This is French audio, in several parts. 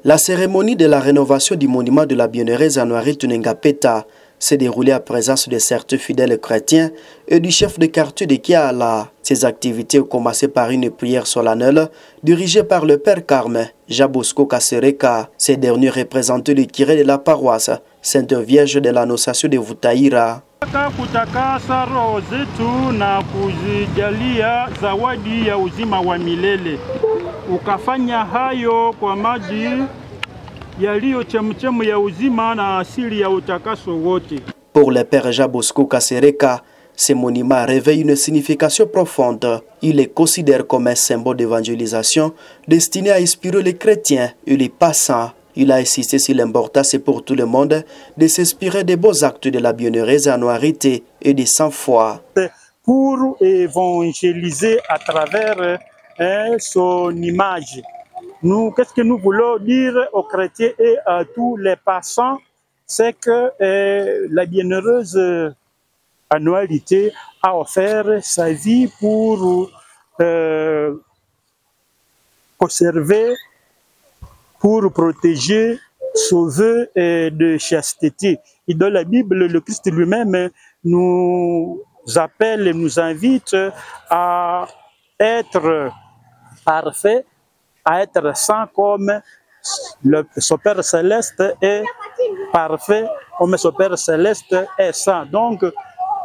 La cérémonie de la rénovation du monument de la bienheureuse Anouari Tunengapeta s'est déroulée à présence de certains fidèles chrétiens et du chef de quartier de Kiala. Ces activités ont commencé par une prière solennelle dirigée par le père Carme Jabosco Kasereka. Ces derniers représentaient le curé de la paroisse Sainte Vierge de l'Annonciation de Vutaira. Kutakasa roho zetu na kuzijalia zawadi ya uzima wa milele. Ukafanya hayo kwa maji yaliyo chemchemu ya uzima na asili ya utakaso wote. Pour le père Jabosco Kasereka, ce monument réveille une signification profonde. Il les considère comme un symbole d'évangélisation destiné à inspirer les chrétiens et les passants. Il a insisté sur l'importance pour tout le monde de s'inspirer des beaux actes de la bienheureuse Anouarité et de sang-foi. Pour évangéliser à travers son image. Nous, qu'est-ce que nous voulons dire aux chrétiens et à tous les passants? C'est que la bienheureuse Anouarité a offert sa vie pour conserver, pour protéger, sauver de chasteté. Et dans la Bible, le Christ lui-même nous appelle et nous invite à être parfait, à être saint comme son Père Céleste est parfait, comme son Père Céleste est saint. Donc,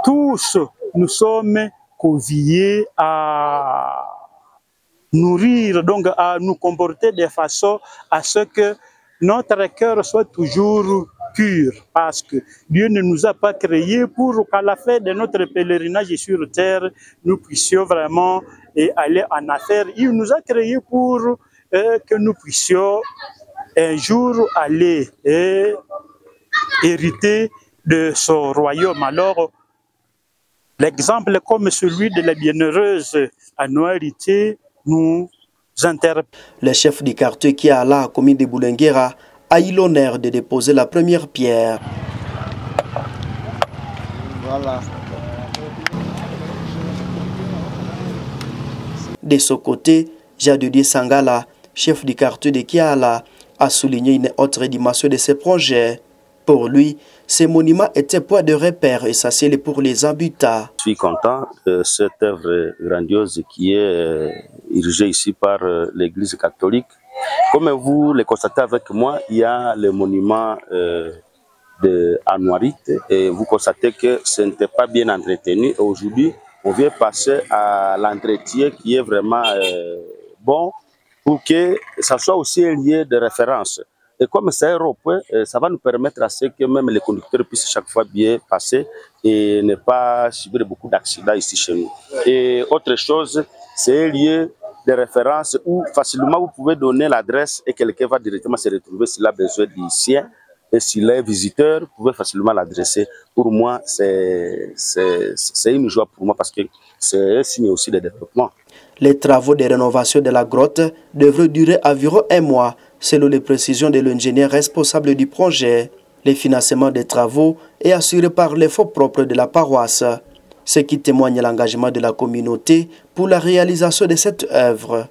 tous nous sommes conviés à nourrir, donc à nous comporter de façon à ce que notre cœur soit toujours pur, parce que Dieu ne nous a pas créés pour qu'à la fin de notre pèlerinage sur terre, nous puissions vraiment aller en affaires. Il nous a créés pour que nous puissions un jour aller hériter de son royaume. Alors, l'exemple comme celui de la bienheureuse Anouarité nous interpelle. Le chef du quartier qui est à la commune de Boulenguera a eu l'honneur de déposer la première pierre. Voilà. De son côté, Jadudi Sangala, chef du quartier de Kiala, a souligné une autre dimension de ce projet. Pour lui, ces monuments étaient point de repère essentiel pour les habitants. Je suis content de cette œuvre grandiose qui est érigée ici par l'Église catholique. Comme vous le constatez avec moi, il y a le monument de Anouarité et vous constatez que ce n'était pas bien entretenu. Aujourd'hui, on vient passer à l'entretien qui est vraiment bon pour que ça soit aussi un lieu de référence. Et comme c'est un rond-point, ça va nous permettre à ce que même les conducteurs puissent chaque fois bien passer et ne pas subir beaucoup d'accidents ici chez nous. Et autre chose, c'est un lieu de référence où facilement vous pouvez donner l'adresse et quelqu'un va directement se retrouver s'il a besoin du sien. Et s'il est visiteur, vous pouvez facilement l'adresser. Pour moi, c'est une joie pour moi parce que c'est un signe aussi de développement. Les travaux de rénovation de la grotte devraient durer environ 1 mois, selon les précisions de l'ingénieur responsable du projet. Le financement des travaux est assuré par les fonds propres de la paroisse, ce qui témoigne l'engagement de la communauté pour la réalisation de cette œuvre.